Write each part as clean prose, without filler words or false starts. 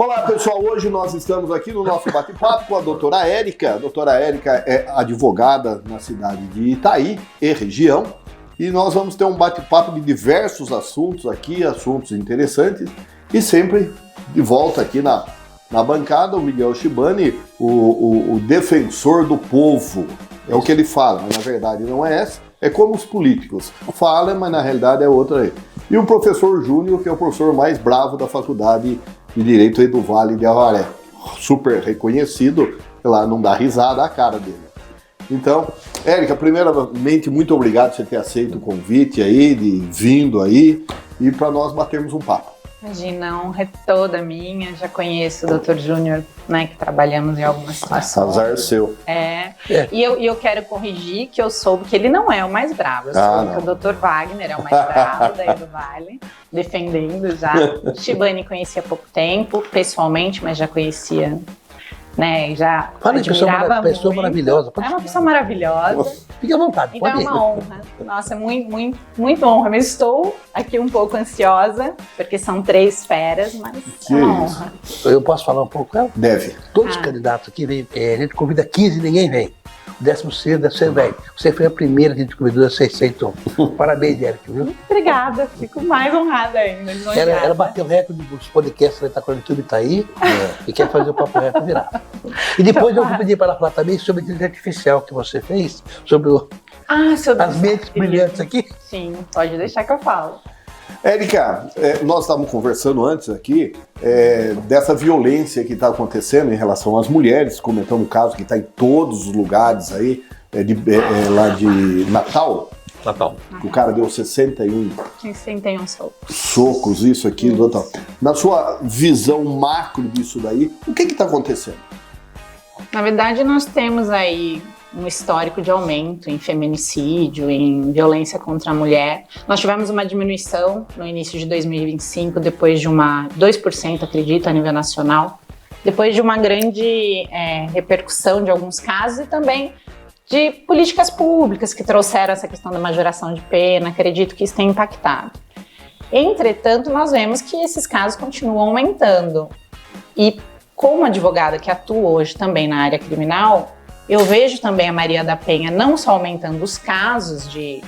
Olá, pessoal. Hoje nós estamos aqui no nosso bate-papo com a doutora Érica. A doutora Érica é advogada na cidade de Itaí e região. E nós vamos ter um bate-papo de diversos assuntos aqui, assuntos interessantes. E sempre de volta aqui na bancada, o Miguel Shibani, o defensor do povo. É o que ele fala, mas na verdade não é essa. É como os políticos falam, mas na realidade é outra aí. E o professor Júnior, que é o professor mais bravo da faculdade de Direito aí do Vale de Avaré. Super reconhecido, lá não dá risada a cara dele. Então, Érica, primeiramente, muito obrigado por você ter aceito o convite aí, de vindo aí, e para nós batermos um papo. Imagina, a honra é toda minha. Já conheço o Dr. Júnior, né, que trabalhamos em algumas situações. Azar seu. E eu quero corrigir que eu soube que ele não é o mais bravo. Eu soube que o Dr. Wagner é o mais bravo daí do Vale, defendendo já. Shibani conhecia há pouco tempo, pessoalmente, mas já conhecia, né, já admirava muito. Pessoa maravilhosa. É uma pessoa maravilhosa. Fique à vontade, então pode é uma honra. Nossa, muito honra. Mas estou aqui um pouco ansiosa, porque são 3 feras, mas que é uma honra. Eu posso falar um pouco, cara? Deve. Todos os candidatos aqui, a gente convida 15 e ninguém vem. O 16º deve ser velho. Você foi a primeira que a gente convidou, você aceitou. Parabéns, Érica, viu? Muito obrigada, fico mais honrada ainda. Ela bateu o recorde dos podcasts da Itacoronituba Itaí e quer fazer o Papo Reto virar. E depois eu vou pedir para ela falar também sobre a inteligência artificial que você fez, sobre as mentes brilhantes aqui. Sim, pode deixar que eu falo. Érica, nós estávamos conversando antes aqui dessa violência que está acontecendo em relação às mulheres, comentando um caso que está em todos os lugares aí, lá de Natal. O cara deu 61 socos, isso, aquilo, tal. Na sua visão macro disso daí, o que está acontecendo? Na verdade, nós temos aí um histórico de aumento em feminicídio, em violência contra a mulher. Nós tivemos uma diminuição no início de 2025, depois de 2%, acredito, a nível nacional, depois de uma grande repercussão de alguns casos e também de políticas públicas que trouxeram essa questão da majoração de pena. Acredito que isso tem impactado. Entretanto, nós vemos que esses casos continuam aumentando. E como advogada que atua hoje também na área criminal, eu vejo também a Maria da Penha não só aumentando os casos de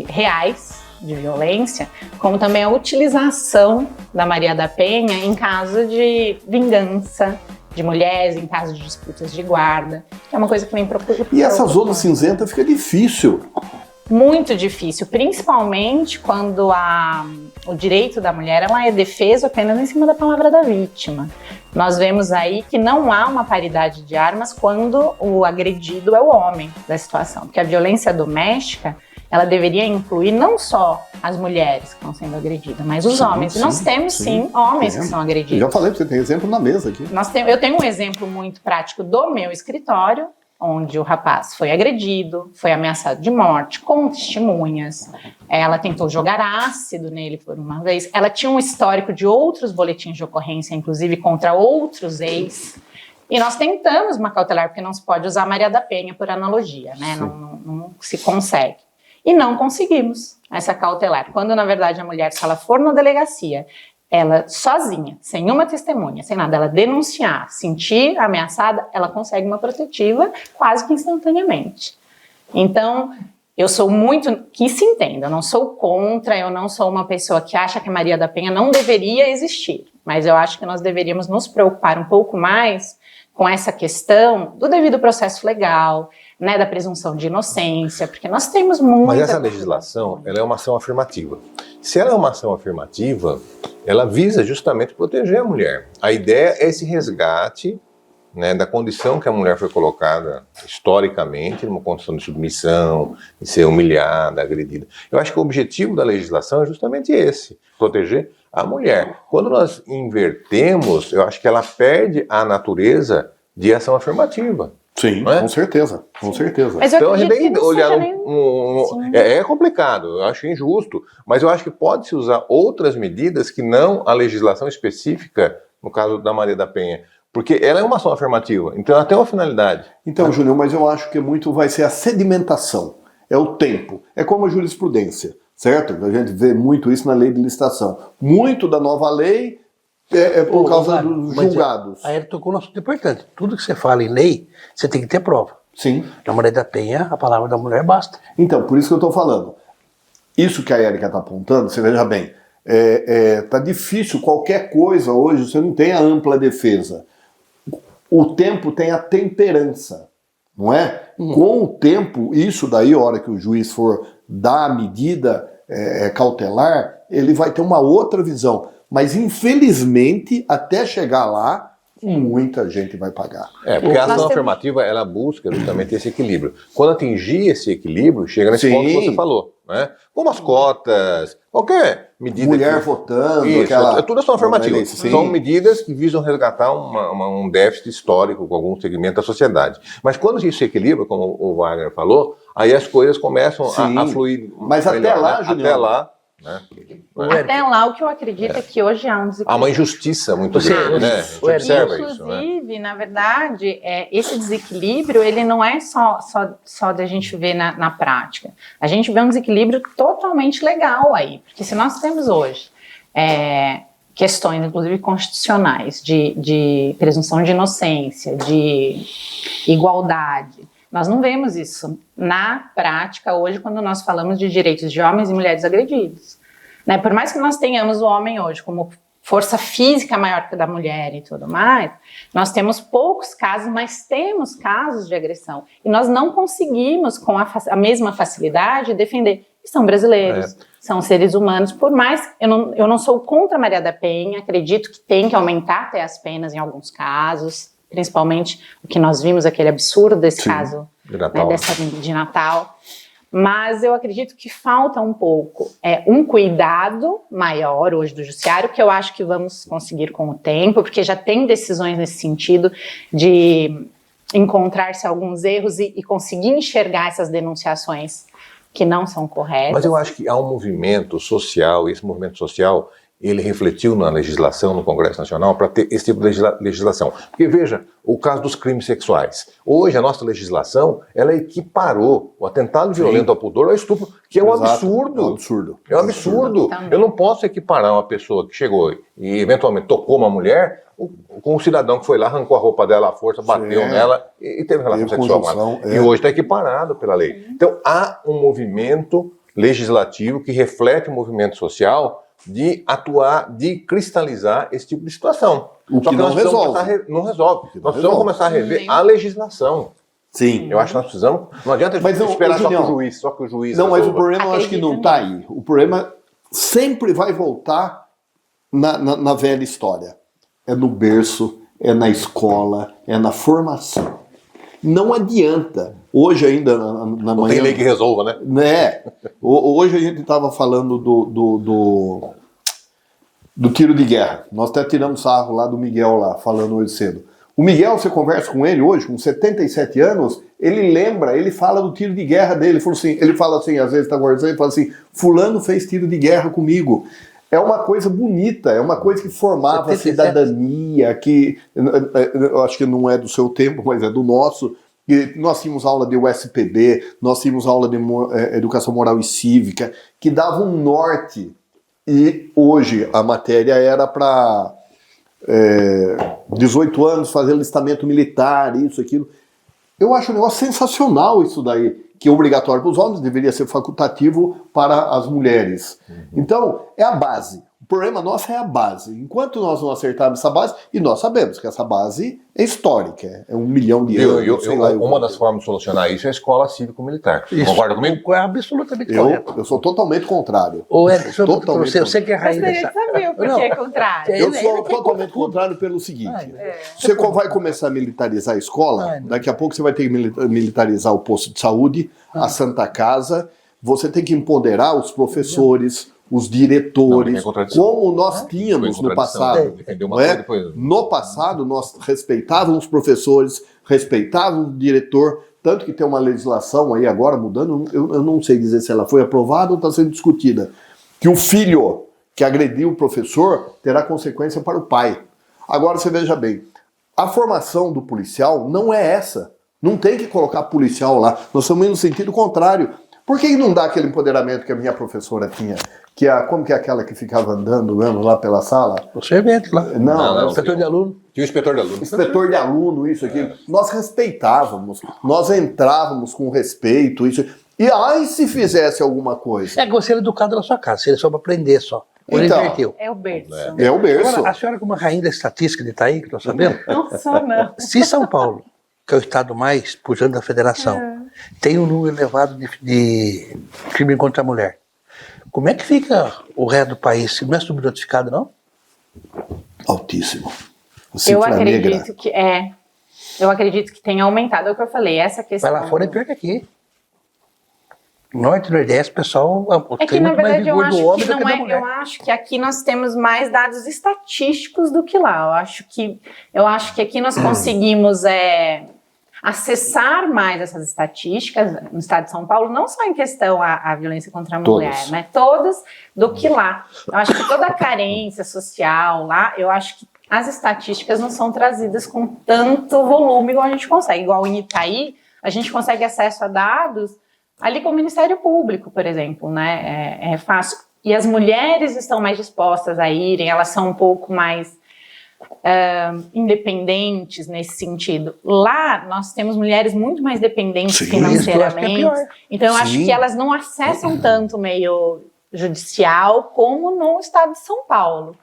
reais de violência, como também a utilização da Maria da Penha em caso de vingança de mulheres, em caso de disputas de guarda, que é uma coisa que vem procurando. E essa zona cinzenta fica difícil. Muito difícil, principalmente quando o direito da mulher ela é defeso apenas em cima da palavra da vítima. Nós vemos aí que não há uma paridade de armas quando o agredido é o homem da situação, porque a violência doméstica ela deveria incluir não só as mulheres que estão sendo agredidas, mas os homens. E nós temos sim homens que são agredidos. Eu já falei, você tem exemplo na mesa aqui. Eu tenho um exemplo muito prático do meu escritório, onde o rapaz foi agredido, foi ameaçado de morte, com testemunhas. Ela tentou jogar ácido nele por uma vez. Ela tinha um histórico de outros boletins de ocorrência, inclusive contra outros ex. E nós tentamos uma cautelar, porque não se pode usar Maria da Penha por analogia, né? Não se consegue. E não conseguimos essa cautelar. Quando, na verdade, a mulher, se ela for na delegacia, ela sozinha, sem uma testemunha, sem nada, ela denunciar, sentir ameaçada, ela consegue uma protetiva quase que instantaneamente. Então, eu sou muito, que se entenda, eu não sou contra, eu não sou uma pessoa que acha que a Maria da Penha não deveria existir, mas eu acho que nós deveríamos nos preocupar um pouco mais com essa questão do devido processo legal, né, da presunção de inocência, porque nós temos muita... Mas essa legislação, ela é uma ação afirmativa. Se ela é uma ação afirmativa, ela visa justamente proteger a mulher. A ideia é esse resgate, né, da condição que a mulher foi colocada historicamente, numa condição de submissão, de ser humilhada, agredida. Eu acho que o objetivo da legislação é justamente esse, proteger a mulher. Quando nós invertemos, eu acho que ela perde a natureza de ação afirmativa. Sim, não é? Com certeza, com certeza. Mas eu então a gente acredito tem que que olhar nem... é complicado, eu acho injusto, mas eu acho que pode-se usar outras medidas que não a legislação específica, no caso da Maria da Penha, porque ela é uma ação afirmativa, então ela tem uma finalidade. Então, Júnior, mas eu acho que muito vai ser a sedimentação, é o tempo, é como a jurisprudência, certo? A gente vê muito isso na lei de licitação. Muito da nova lei por causa dos julgados. Aí ele tocou no assunto importante. Tudo que você fala em lei, você tem que ter prova. Sim. Na Maria da Penha, a palavra da mulher basta. Então, por isso que eu estou falando. Isso que a Érica está apontando, você veja bem, tá difícil qualquer coisa hoje, você não tem a ampla defesa. O tempo tem a temperança, não é? Com o tempo, isso daí, a hora que o juiz for dar a medida cautelar, ele vai ter uma outra visão. Mas, infelizmente, até chegar lá, muita gente vai pagar. Porque a ação afirmativa, ela busca justamente esse equilíbrio. Quando atingir esse equilíbrio, chega nesse ponto que você falou, né? Como as cotas, qualquer medida... Mulher votando... Isso, tudo ação afirmativa. São medidas que visam resgatar um déficit histórico com algum segmento da sociedade. Mas quando isso se equilibra, como o Wagner falou, aí as coisas começam a fluir. Mas melhor, até lá, né? Julião... Até lá, né? Até lá, o que eu acredito é que hoje há um desequilíbrio. Há uma injustiça muito grande, né? A gente observa isso, né? Inclusive, na verdade, esse desequilíbrio, ele não é só da gente ver na prática. A gente vê um desequilíbrio totalmente legal aí. Porque se nós temos hoje questões, inclusive constitucionais, de presunção de inocência, de igualdade, nós não vemos isso na prática hoje quando nós falamos de direitos de homens e mulheres agredidos. Né? Por mais que nós tenhamos o homem hoje como força física maior que a da mulher e tudo mais, nós temos poucos casos, mas temos casos de agressão. E nós não conseguimos, com a mesma facilidade, defender. São brasileiros, são seres humanos. Por mais, eu não sou contra a Maria da Penha, acredito que tem que aumentar até as penas em alguns casos, principalmente o que nós vimos, aquele absurdo desse caso de Natal. Mas eu acredito que falta um pouco um cuidado maior hoje do judiciário, que eu acho que vamos conseguir com o tempo, porque já tem decisões nesse sentido de encontrar-se alguns erros e conseguir enxergar essas denunciações que não são corretas. Mas eu acho que há um movimento social, e esse movimento social ele refletiu na legislação, no Congresso Nacional, para ter esse tipo de legislação. Porque, veja, o caso dos crimes sexuais. Hoje, a nossa legislação, ela equiparou o atentado violento ao pudor ao estupro, que é um absurdo. É um absurdo. É um absurdo. Eu não posso equiparar uma pessoa que chegou e, eventualmente, tocou uma mulher com um cidadão que foi lá, arrancou a roupa dela à força, bateu nela e teve relação sexual com ela. E hoje está equiparado pela lei. Então, há um movimento legislativo que reflete o movimento social de atuar, de cristalizar esse tipo de situação. O que não resolve. Não resolve. Nós precisamos começar a rever a legislação. Sim. Eu acho que nós precisamos. Não adianta esperar só que o juiz. Só que o juiz não, mas o problema eu acho que não está aí. O problema sempre vai voltar na velha história. É no berço, é na escola, é na formação. Não adianta. Hoje ainda, na manhã... Não tem lei que resolva, né? Hoje a gente estava falando do tiro de guerra. Nós até tiramos sarro lá do Miguel, lá, falando hoje cedo. O Miguel, você conversa com ele hoje, com 77 anos, ele lembra, ele fala do tiro de guerra dele. Ele fala assim, às vezes está conversando, ele fala assim, fulano fez tiro de guerra comigo. É uma coisa bonita, é uma coisa que formava a cidadania, que eu acho que não é do seu tempo, mas é do nosso. E nós tínhamos aula de USPB, nós tínhamos aula de Educação Moral e Cívica, que dava um norte. E hoje a matéria era para 18 anos fazer alistamento militar, isso, aquilo. Eu acho um negócio sensacional isso daí, que é obrigatório para os homens, deveria ser facultativo para as mulheres. Então, é a base. O problema nosso é a base. Enquanto nós não acertarmos essa base, e nós sabemos que essa base é histórica, é 1 milhão de anos. Uma das formas de solucionar isso é a escola cívico-militar. Concorda comigo? É absolutamente correto. Eu sou totalmente contrário. Você que é a rainha dessa... Eu gostaria de saber o porquê é contrário. Eu sou totalmente contrário pelo seguinte. Você vai começar a militarizar a escola, daqui a pouco você vai ter que militarizar o posto de saúde, a Santa Casa, você tem que empoderar os professores, os diretores, como nós tínhamos no passado. No passado, nós respeitávamos os professores, respeitávamos o diretor, tanto que tem uma legislação aí agora mudando, eu não sei dizer se ela foi aprovada ou está sendo discutida, que o filho que agrediu o professor terá consequência para o pai. Agora você veja bem, a formação do policial não é essa. Não tem que colocar policial lá, nós estamos indo no sentido contrário. Por que não dá aquele empoderamento que a minha professora tinha? Como que é aquela que ficava andando mesmo lá pela sala? O servente lá. Não, Inspetor de aluno. Tinha o inspetor de aluno. Inspetor de aluno, isso aqui. Nós respeitávamos, nós entrávamos com respeito, isso. E aí se fizesse alguma coisa? É que você era educado na sua casa, você era só para aprender só. Hoje Então. inverteu. É o berço. É o berço. Agora, a senhora como rainha da estatística de Itaí, que estou sabendo, Não sou, não. se São Paulo, que é o estado mais pujante da federação, tem um número elevado de crime contra a mulher, como é que fica o resto do país? Não é subnotificado, não? Altíssimo. Eu Cifra negra. acredito que é. Eu acredito que tenha aumentado, é o que eu falei, essa questão. Mas lá fora é pior que aqui. Norte e Nordeste, o pessoal É que, tem na muito mais verdade, eu vigor do acho homem que do que não da é. mulher. Eu acho que aqui nós temos mais dados estatísticos do que lá. Eu acho que aqui nós conseguimos acessar mais essas estatísticas no estado de São Paulo, não só em questão a violência contra a mulher, né? Todas do que lá. Eu acho que toda a carência social lá, eu acho que as estatísticas não são trazidas com tanto volume igual a gente consegue. Igual em Itaí, a gente consegue acesso a dados ali com o Ministério Público, por exemplo, né? É fácil. E as mulheres estão mais dispostas a irem, elas são um pouco mais independentes nesse sentido. Lá, nós temos mulheres muito mais dependentes Sim, financeiramente. Então, eu acho Sim. que elas não acessam tanto o meio judicial como no estado de São Paulo.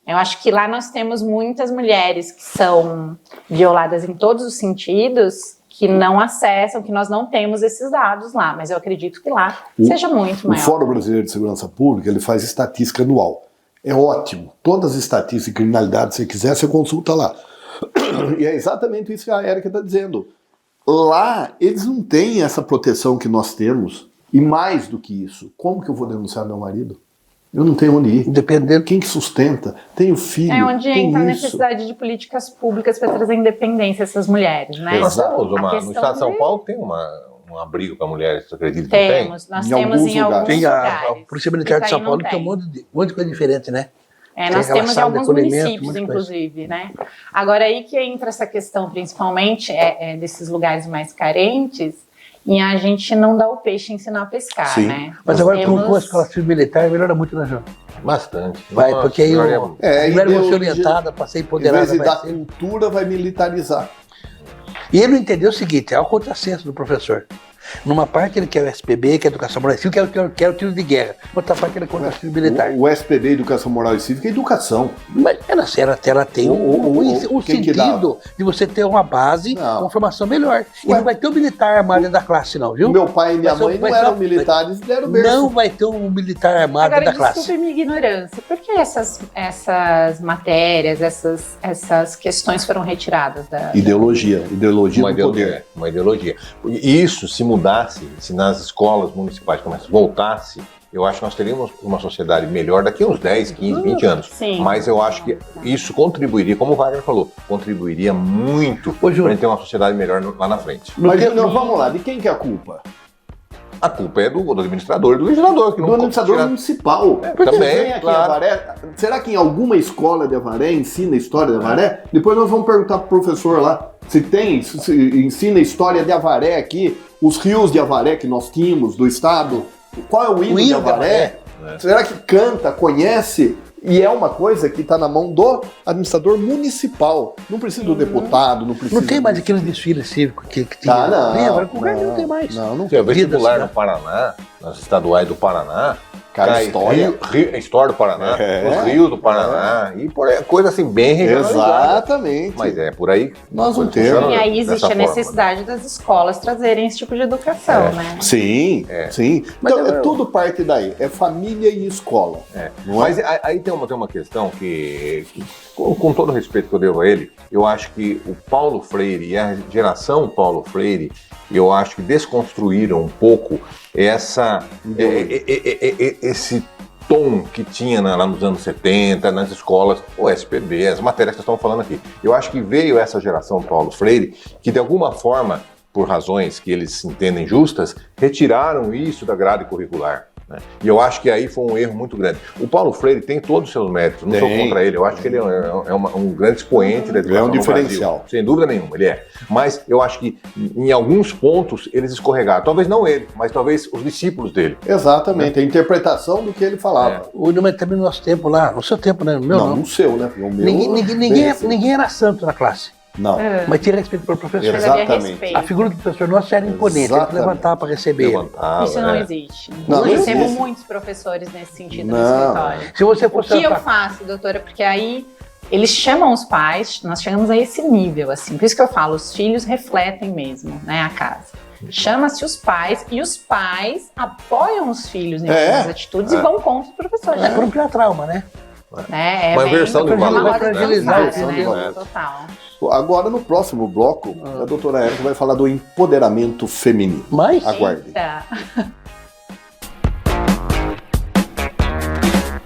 Eu acho que lá nós temos muitas mulheres que são violadas em todos os sentidos, que não acessam, que nós não temos esses dados lá, mas eu acredito que lá seja muito O maior. Fórum Brasileiro de Segurança Pública, ele faz estatística anual. É ótimo. Todas as estatísticas de criminalidade, se você quiser, você consulta lá. E é exatamente isso que a Érica está dizendo. Lá, eles não têm essa proteção que nós temos. E mais do que isso, como que eu vou denunciar meu marido? Eu não tenho onde ir. Dependendo. Quem que sustenta? Tenho filho. É onde tem entra a isso. necessidade de políticas públicas para trazer independência a essas mulheres, né? Nós temos A no questão estado de São de- Paulo tem um abrigo para mulheres, você acredita que não tem? Temos, nós Em temos alguns em alguns lugares. Tem a lugares. Polícia Militar de Itaí São não Paulo tem um monte de coisa diferente, né? Nós Tem aquela temos em sala de alguns acolhimento, municípios, muita coisa. inclusive, né? Agora aí que entra essa questão, principalmente, desses lugares mais carentes, e a gente não dá o peixe e ensinar a pescar, Sim. né? Mas Nós agora temos- com a escola civil militar melhora muito, né, João? Bastante. Vai, Nossa, porque aí melhoria o- muito. a mulher vai ser ideologia- orientada para ser Em empoderada. vez de vai dar ser. cultura, vai militarizar. E ele não entendeu o seguinte, é o contrassenso do professor. Numa parte ele quer o SPB, que é a Educação Moral e Cívica, quer o tiro de guerra. Outra parte ele é contra o tiro militar. O SPB, Educação Moral e Cívica, é educação. Mas ela tem o quem que sentido de você ter uma base Não. com uma formação melhor. E Ué. não vai ter um militar armado dentro da classe, não, viu? Meu pai e minha Vai ser- mãe não vai ser- eram militares, deram berço. Não vai ter um militar armado Agora, dentro da classe. desculpe minha ignorância, por que essas matérias, essas questões foram retiradas da... Ideologia do Uma poder. ideologia, uma ideologia. E isso, se mudasse, se nas escolas municipais voltasse, eu acho que nós teríamos uma sociedade melhor daqui a uns 10, 15, 20 anos. Sim. Mas eu acho que isso contribuiria, como o Wagner falou, contribuiria muito Ô, Júlio. para ter uma sociedade melhor lá na frente. Mas não, vamos lá, de quem que é a culpa? A culpa é do administrador e do legislador. Que Do não administrador tira- municipal. Porque também, vem aqui claro. em Avaré, será que em alguma escola de Avaré ensina história de Avaré? Depois nós vamos perguntar pro professor lá se ensina história de Avaré aqui, os rios de Avaré que nós tínhamos do estado. Qual é o hino de hino de Avaré? Será que canta, conhece? E é uma coisa que está na mão do administrador municipal. Não precisa do deputado, não precisa. Não tem mais aquele desfile cívico que tinha. Ah, não. Tem, agora com o governo não tem mais. Não. Sim, o vestibular Vida, no Paraná, nas estaduais do Paraná, Cara, cai história. a história do Paraná, É. os rios do Paraná, e por aí, coisa assim bem regionalizada. Exatamente. Mas é por aí. Nós não Funciona temos. E aí existe dessa a forma. necessidade das escolas trazerem esse tipo de educação, né? Sim, É. sim. Mas Então, eu- tudo parte daí. É família e escola. É. Não é? Mas aí tem uma questão que com todo o respeito que eu devo a ele, eu acho que o Paulo Freire e a geração Paulo Freire, eu acho que desconstruíram um pouco esse tom que tinha lá nos anos 70, nas escolas, o SPB, as matérias que estão falando aqui. Eu acho que veio essa geração Paulo Freire, que de alguma forma, por razões que eles entendem justas, retiraram isso da grade curricular. né? E eu acho que aí foi um erro muito grande. O Paulo Freire tem todos os seus méritos, não sou contra ele, eu acho que ele é um grande expoente da educação um diferencial. no Brasil, sem dúvida nenhuma, ele é. Mas eu acho que em alguns pontos eles escorregaram, talvez não ele, mas talvez os discípulos dele. Exatamente, a interpretação do que ele falava. Mas também no nosso tempo lá, no seu tempo, né? No meu Não, no seu, né? No meu, ninguém era santo na classe. Não. Mas tinha respeito pelo professor. Mas havia Exatamente. respeito. A figura do professor nosso era imponente, ele Exatamente. levantava para receber ele. Isso não existe. Não, Eu não recebo existe. muitos professores nesse sentido Não. no escritório. Se você O fosse que eu faço, doutora? Porque aí eles chamam os pais, nós chegamos a esse nível, assim. Por isso que eu falo, os filhos refletem mesmo, né, a casa. Chama-se os pais e os pais apoiam os filhos em algumas atitudes e vão contra os professores. para não criar trauma, né? Né? Uma inversão de uma valor. roda de Fragilizar, amizade, né? né? Total. Agora, no próximo bloco, a doutora Érica vai falar do empoderamento feminino. Mas Aguarde. Tá.